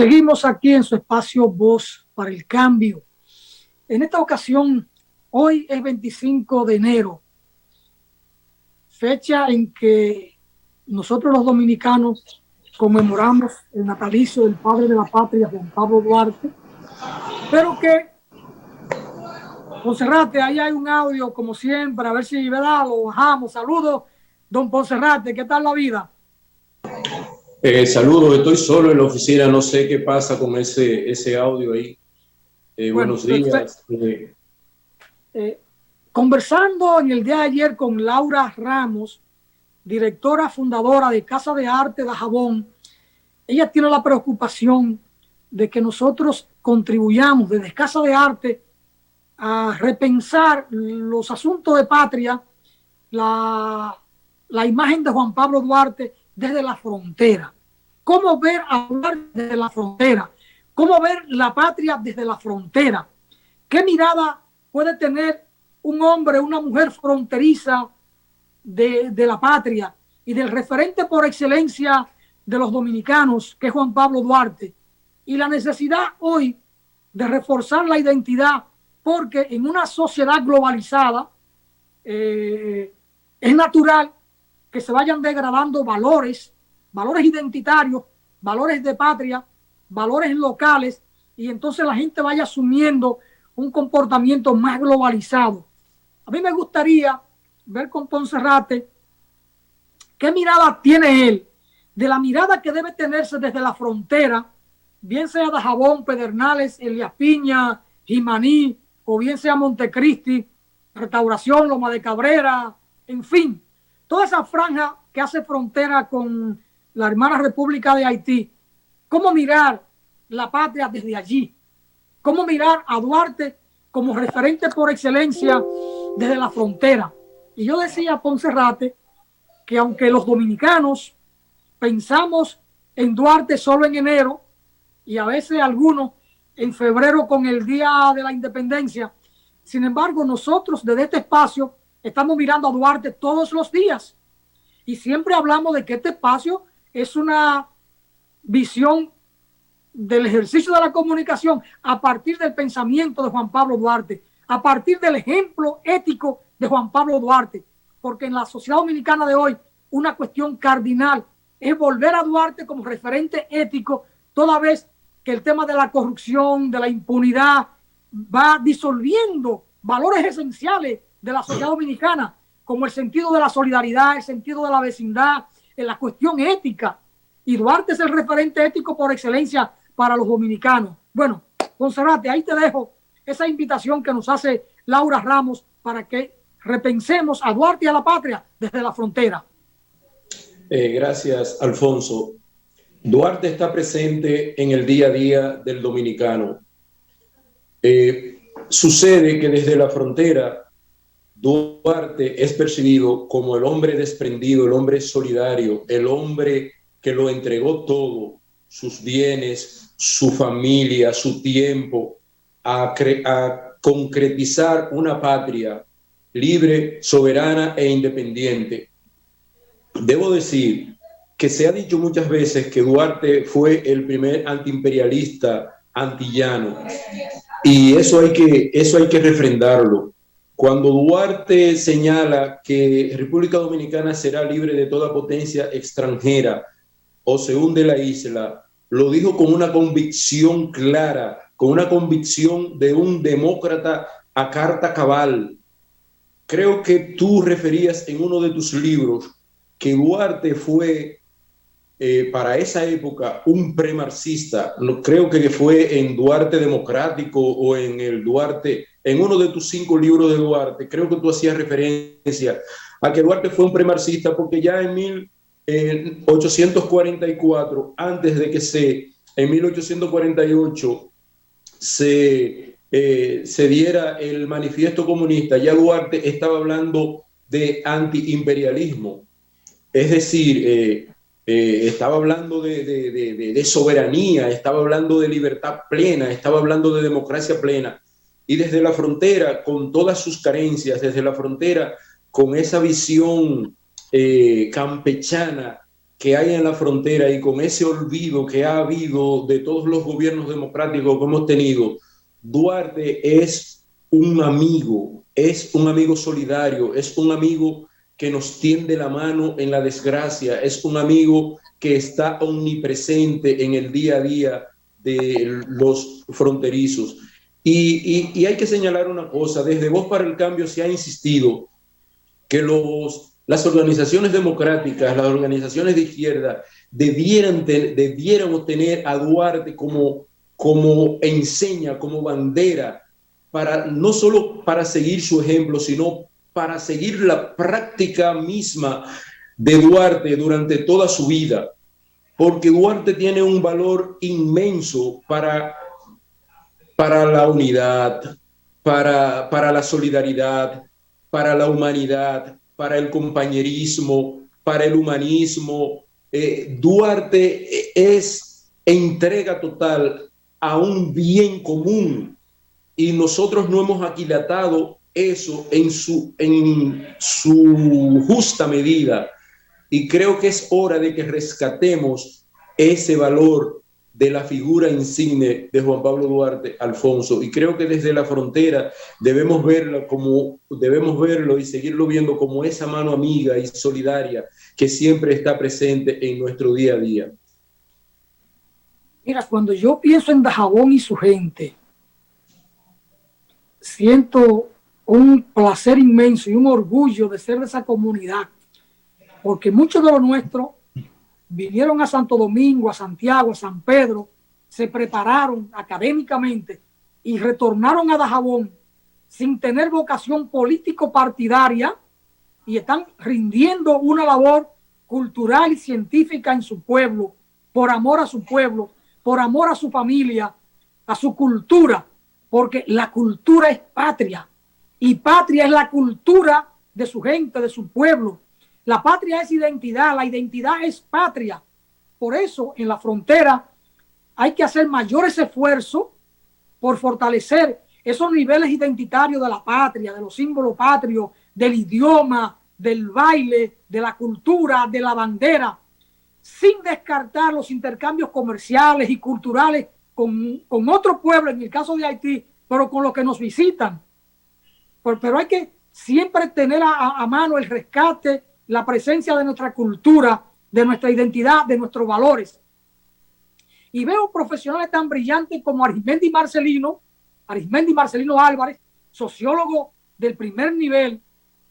Seguimos aquí en su espacio Voz para el Cambio. En esta ocasión, hoy es 25 de enero, fecha en que nosotros los dominicanos conmemoramos el natalicio del padre de la patria, Juan Pablo Duarte, pero que, Poncerrate, ahí hay un audio como siempre, a ver si ¿verdad? Lo bajamos. Saludos, don Poncerrate, ¿qué tal la vida? Saludos, estoy solo en la oficina, no sé qué pasa con ese audio ahí. Bueno, Buenos días. Conversando en el día de ayer con Laura Ramos, directora fundadora de Casa de Arte de Jabón, ella tiene la preocupación de que nosotros contribuyamos desde Casa de Arte a repensar los asuntos de patria, la imagen de Juan Pablo Duarte desde la frontera. ¿Cómo ver a Duarte desde la frontera? ¿Cómo ver la patria desde la frontera? ¿Qué mirada puede tener un hombre, una mujer fronteriza de la patria y del referente por excelencia de los dominicanos, que es Juan Pablo Duarte? Y la necesidad hoy de reforzar la identidad, porque en una sociedad globalizada es natural que se vayan degradando valores identitarios, valores de patria, valores locales, y entonces la gente vaya asumiendo un comportamiento más globalizado. A mí me gustaría ver con Poncerrate qué mirada tiene él, de la mirada que debe tenerse desde la frontera, bien sea de Jabón, Pedernales, Elías Piña, Jimaní, o bien sea Montecristi, Restauración, Loma de Cabrera, en fin, toda esa franja que hace frontera con la hermana República de Haití. ¿Cómo mirar la patria desde allí? ¿Cómo mirar a Duarte como referente por excelencia desde la frontera? Y yo decía a Poncerrate que aunque los dominicanos pensamos en Duarte solo en enero y a veces algunos en febrero con el Día de la Independencia, sin embargo nosotros desde este espacio estamos mirando a Duarte todos los días y siempre hablamos de que este espacio es una visión del ejercicio de la comunicación a partir del pensamiento de Juan Pablo Duarte, a partir del ejemplo ético de Juan Pablo Duarte, porque en la sociedad dominicana de hoy una cuestión cardinal es volver a Duarte como referente ético, toda vez que el tema de la corrupción, de la impunidad, va disolviendo valores esenciales de la sociedad dominicana, como el sentido de la solidaridad, el sentido de la vecindad, en la cuestión ética. Y Duarte es el referente ético por excelencia para los dominicanos. Bueno, Poncerrate, ahí te dejo esa invitación que nos hace Laura Ramos para que repensemos a Duarte y a la patria desde la frontera. Gracias, Alfonso. Duarte está presente en el día a día del dominicano. Sucede que desde la frontera Duarte es percibido como el hombre desprendido, el hombre solidario, el hombre que lo entregó todo, sus bienes, su familia, su tiempo, a concretizar una patria libre, soberana e independiente. Debo decir que se ha dicho muchas veces que Duarte fue el primer antiimperialista antillano, y eso hay que refrendarlo. Cuando Duarte señala que República Dominicana será libre de toda potencia extranjera o se hunde la isla, lo dijo con una convicción clara, con una convicción de un demócrata a carta cabal. Creo que tú referías en uno de tus libros que Duarte fue para esa época un premarxista. No, creo que fue en Duarte Democrático o en el Duarte, en uno de tus 5 libros de Duarte, creo que tú hacías referencia a que Duarte fue un premarxista porque ya en 1844, antes de que en 1848 se diera el manifiesto comunista, ya Duarte estaba hablando de antiimperialismo. Es decir, estaba hablando de soberanía, estaba hablando de libertad plena, estaba hablando de democracia plena. Y desde la frontera, con todas sus carencias, desde la frontera, con esa visión campechana que hay en la frontera y con ese olvido que ha habido de todos los gobiernos democráticos que hemos tenido, Duarte es un amigo solidario, es un amigo que nos tiende la mano en la desgracia, es un amigo que está omnipresente en el día a día de los fronterizos. Y hay que señalar una cosa, desde Voz para el Cambio se ha insistido que las organizaciones democráticas, las organizaciones de izquierda, debiéramos tener a Duarte como enseña, como bandera, no solo para seguir su ejemplo, sino para seguir la práctica misma de Duarte durante toda su vida, porque Duarte tiene un valor inmenso para la unidad, para la solidaridad, para la humanidad, para el compañerismo, para el humanismo. Duarte es entrega total a un bien común y nosotros no hemos aquilatado eso en su justa medida. Y creo que es hora de que rescatemos ese valor de la figura insigne de Juan Pablo Duarte Alfonso. Y creo que desde la frontera debemos verlo y seguirlo viendo como esa mano amiga y solidaria que siempre está presente en nuestro día a día. Mira, cuando yo pienso en Dajabón y su gente, siento un placer inmenso y un orgullo de ser de esa comunidad, porque muchos de los nuestros vinieron a Santo Domingo, a Santiago, a San Pedro, se prepararon académicamente y retornaron a Dajabón sin tener vocación político-partidaria y están rindiendo una labor cultural y científica en su pueblo, por amor a su pueblo, por amor a su familia, a su cultura, porque la cultura es patria y patria es la cultura de su gente, de su pueblo. La patria es identidad, la identidad es patria. Por eso en la frontera hay que hacer mayores esfuerzos por fortalecer esos niveles identitarios de la patria, de los símbolos patrios, del idioma, del baile, de la cultura, de la bandera, sin descartar los intercambios comerciales y culturales con otro pueblo, en el caso de Haití, pero con los que nos visitan. Pero hay que siempre tener a mano el rescate, la presencia de nuestra cultura, de nuestra identidad, de nuestros valores. Y veo profesionales tan brillantes como Arismendi Marcelino Álvarez, sociólogo del primer nivel,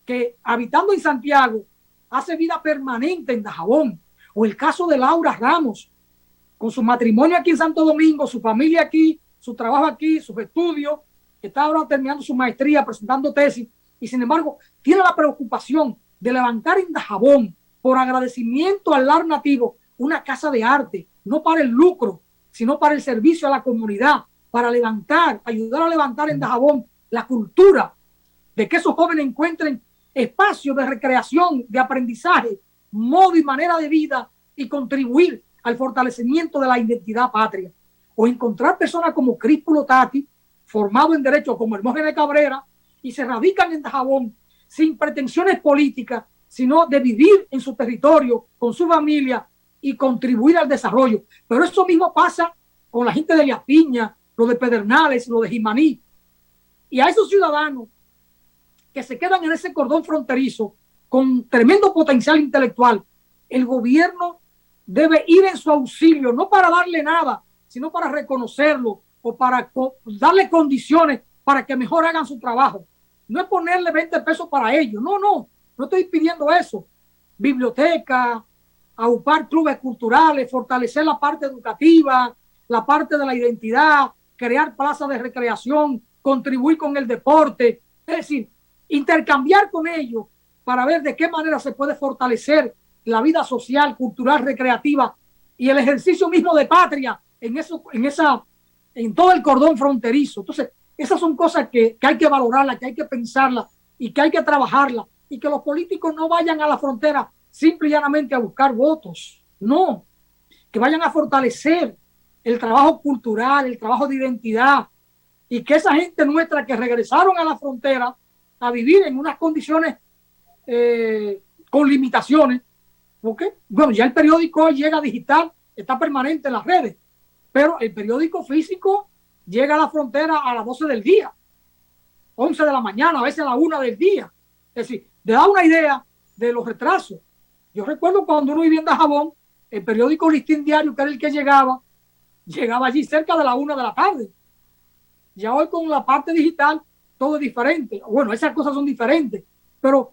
que habitando en Santiago hace vida permanente en Dajabón. O el caso de Laura Ramos, con su matrimonio aquí en Santo Domingo, su familia aquí, su trabajo aquí, sus estudios, que está ahora terminando su maestría, presentando tesis, y sin embargo tiene la preocupación de levantar en Dajabón, por agradecimiento al lar nativo, una casa de arte, no para el lucro, sino para el servicio a la comunidad, para levantar, ayudar a levantar en Dajabón la cultura, de que esos jóvenes encuentren espacios de recreación, de aprendizaje, modo y manera de vida, y contribuir al fortalecimiento de la identidad patria. O encontrar personas como Críspulo Tati, formado en Derecho como Hermógenes Cabrera, y se radican en Dajabón sin pretensiones políticas, sino de vivir en su territorio, con su familia y contribuir al desarrollo. Pero eso mismo pasa con la gente de Elías Piña, lo de Pedernales, lo de Jimaní. Y a esos ciudadanos que se quedan en ese cordón fronterizo con tremendo potencial intelectual, el gobierno debe ir en su auxilio, no para darle nada, sino para reconocerlo o para darle condiciones para que mejor hagan su trabajo. No es ponerle 20 pesos para ellos, no estoy pidiendo eso. Biblioteca, aupar clubes culturales, fortalecer la parte educativa, la parte de la identidad, crear plazas de recreación, contribuir con el deporte, es decir, intercambiar con ellos para ver de qué manera se puede fortalecer la vida social, cultural, recreativa y el ejercicio mismo de patria en todo el cordón fronterizo. Entonces, esas son cosas que hay que valorarlas, que hay que pensarlas y que hay que trabajarlas, y que los políticos no vayan a la frontera simple y llanamente a buscar votos, no, que vayan a fortalecer el trabajo cultural, el trabajo de identidad, y que esa gente nuestra que regresaron a la frontera a vivir en unas condiciones con limitaciones, Porque, bueno, ya el periódico llega digital, está permanente en las redes, pero el periódico físico llega a la frontera a las 12 del día, 11 de la mañana, a veces a la 1 del día. Es decir, te da una idea de los retrasos. Yo recuerdo cuando uno vivía en Dajabón, el periódico Listín Diario, que era el que llegaba allí cerca de la 1 de la tarde. Ya hoy con la parte digital todo es diferente. Bueno, esas cosas son diferentes, pero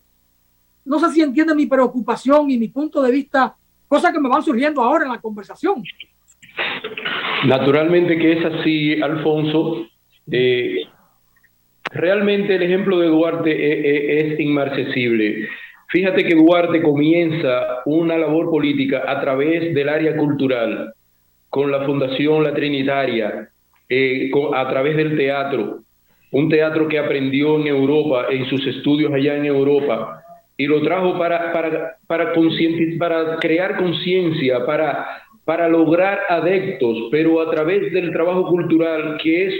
no sé si entiende mi preocupación y mi punto de vista, cosas que me van surgiendo ahora en la conversación. Naturalmente que es así, Alfonso. Realmente el ejemplo de Duarte es inmarcesible. Fíjate que Duarte comienza una labor política a través del área cultural, con la Fundación La Trinitaria, a través del teatro, un teatro que aprendió en Europa, en sus estudios allá en Europa, y lo trajo para crear conciencia, para lograr adeptos, pero a través del trabajo cultural, que es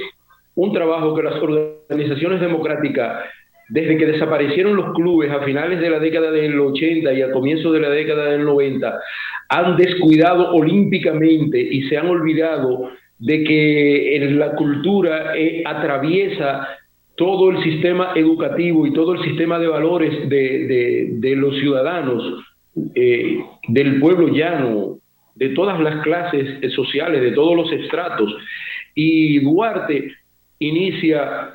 un trabajo que las organizaciones democráticas, desde que desaparecieron los clubes a finales de la década del 80 y a comienzos de la década del 90, han descuidado olímpicamente y se han olvidado de que la cultura atraviesa todo el sistema educativo y todo el sistema de valores de los ciudadanos, del pueblo llano, de todas las clases sociales, de todos los estratos. Y Duarte inicia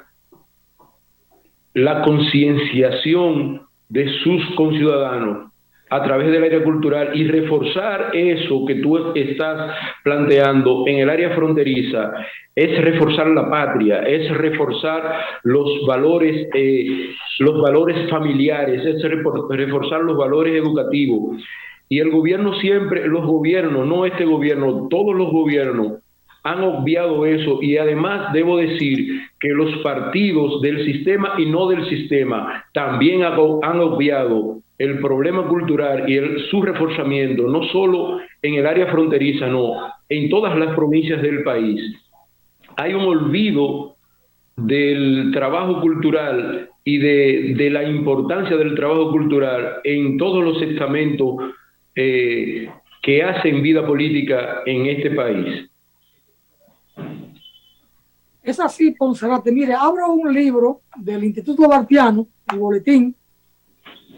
la concienciación de sus conciudadanos a través del área cultural y reforzar eso que tú estás planteando en el área fronteriza es reforzar la patria, es reforzar los valores familiares, es reforzar los valores educativos. Y el gobierno siempre, los gobiernos, no este gobierno, todos los gobiernos han obviado eso, y además debo decir que los partidos del sistema y no del sistema también han obviado el problema cultural y su reforzamiento, no solo en el área fronteriza, no, en todas las provincias del país. Hay un olvido del trabajo cultural y de la importancia del trabajo cultural en todos los estamentos que hacen vida política en este país. Es así, Ponserrate. Mire, abro un libro del Instituto Duartiano, el boletín,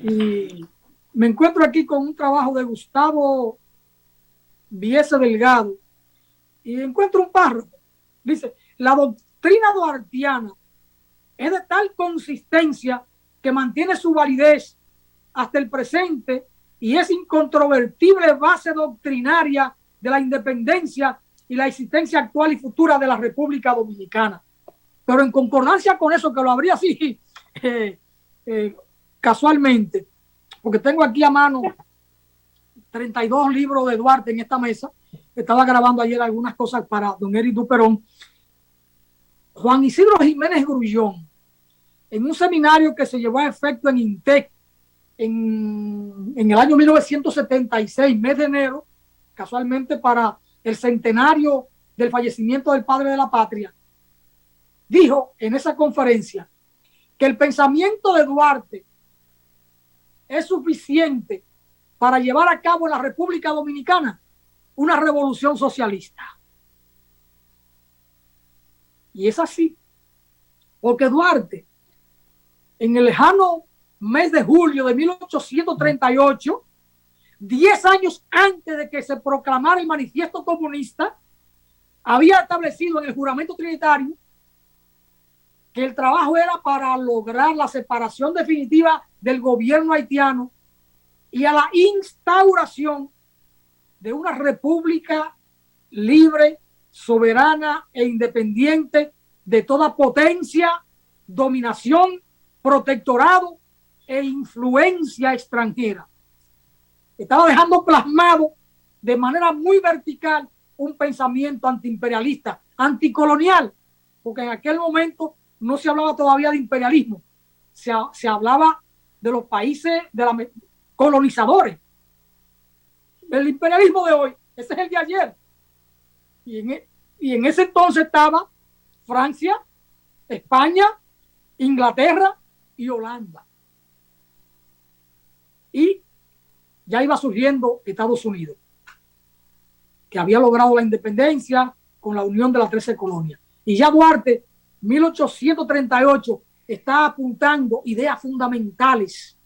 y me encuentro aquí con un trabajo de Gustavo Viese Delgado, y encuentro un párrafo. Dice, la doctrina duartiana es de tal consistencia que mantiene su validez hasta el presente y es incontrovertible base doctrinaria de la independencia y la existencia actual y futura de la República Dominicana. Pero en concordancia con eso, que lo habría así casualmente, porque tengo aquí a mano 32 libros de Duarte en esta mesa. Estaba grabando ayer algunas cosas para don Eric Duperón. Juan Isidro Jiménez Grullón, en un seminario que se llevó a efecto en INTEC en el año 1976, mes de enero, casualmente para el centenario del fallecimiento del padre de la patria, dijo en esa conferencia que el pensamiento de Duarte es suficiente para llevar a cabo en la República Dominicana una revolución socialista. Y es así, porque Duarte, en el lejano mes de julio de 1838, 10 años antes de que se proclamara el manifiesto comunista, había establecido en el juramento trinitario que el trabajo era para lograr la separación definitiva del gobierno haitiano y a la instauración de una república libre, soberana e independiente de toda potencia, dominación, protectorado e influencia extranjera. Estaba dejando plasmado de manera muy vertical un pensamiento antiimperialista, anticolonial, porque en aquel momento no se hablaba todavía de imperialismo, se hablaba de los países colonizadores. El imperialismo de hoy, ese es el de ayer. Y en ese entonces estaba Francia, España, Inglaterra y Holanda. Y ya iba surgiendo Estados Unidos, que había logrado la independencia con la unión de las 13 colonias. Y ya Duarte, 1838, está apuntando ideas fundamentales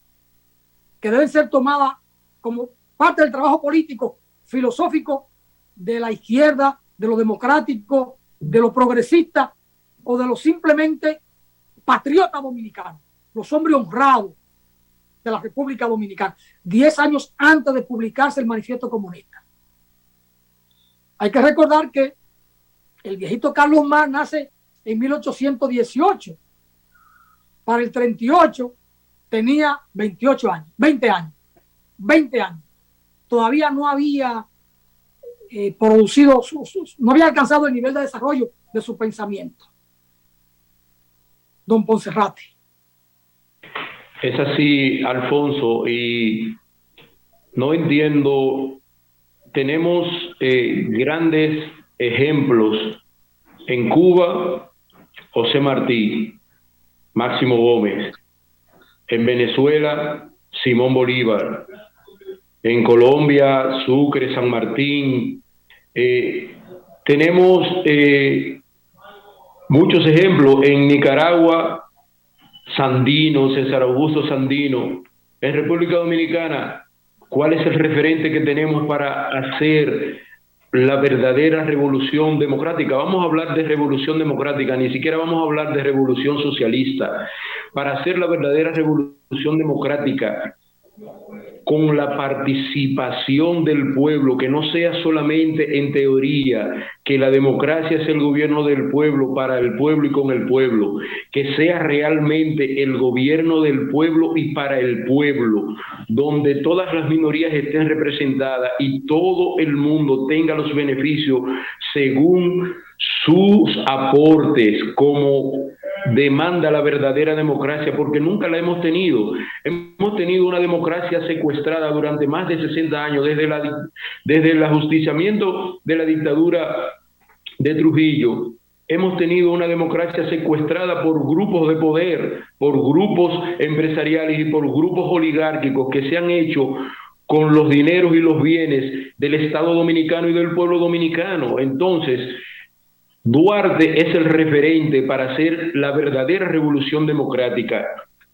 que deben ser tomadas como parte del trabajo político, filosófico de la izquierda, de lo democrático, de lo progresista o de lo simplemente patriota dominicano, los hombres honrados de la República Dominicana, 10 años antes de publicarse el Manifiesto Comunista. Hay que recordar que el viejito Carlos Marx nace en 1818. Para el 38 tenía 28 años, 20 años. Todavía no había producido, no había alcanzado el nivel de desarrollo de su pensamiento. Don Ponserrate. Es así, Alfonso, y no entiendo, tenemos grandes ejemplos en Cuba, José Martí, Máximo Gómez, en Venezuela, Simón Bolívar, en Colombia, Sucre, San Martín. Tenemos muchos ejemplos en Nicaragua, Sandino, César Augusto Sandino. En República Dominicana, ¿cuál es el referente que tenemos para hacer la verdadera revolución democrática? Vamos a hablar de revolución democrática, ni siquiera vamos a hablar de revolución socialista. Para hacer la verdadera revolución democrática, con la participación del pueblo, que no sea solamente en teoría, que la democracia es el gobierno del pueblo, para el pueblo y con el pueblo, que sea realmente el gobierno del pueblo y para el pueblo, donde todas las minorías estén representadas y todo el mundo tenga los beneficios según sus aportes, como demanda la verdadera democracia, porque nunca la hemos tenido. Hemos tenido una democracia secuestrada durante más de 60 años, desde el ajusticiamiento de la dictadura de Trujillo. Hemos tenido una democracia secuestrada por grupos de poder, por grupos empresariales y por grupos oligárquicos que se han hecho con los dineros y los bienes del Estado dominicano y del pueblo dominicano. Entonces, Duarte es el referente para hacer la verdadera revolución democrática.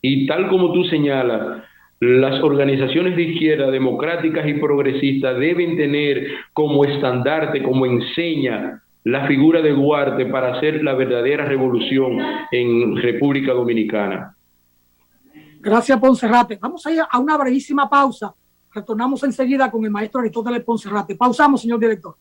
Y tal como tú señalas, las organizaciones de izquierda democráticas y progresistas deben tener como estandarte, como enseña, la figura de Duarte para hacer la verdadera revolución en República Dominicana. Gracias, Ponserrate. Vamos a ir a una brevísima pausa. Retornamos enseguida con el maestro Aristóteles Ponserrate. Pausamos, señor director.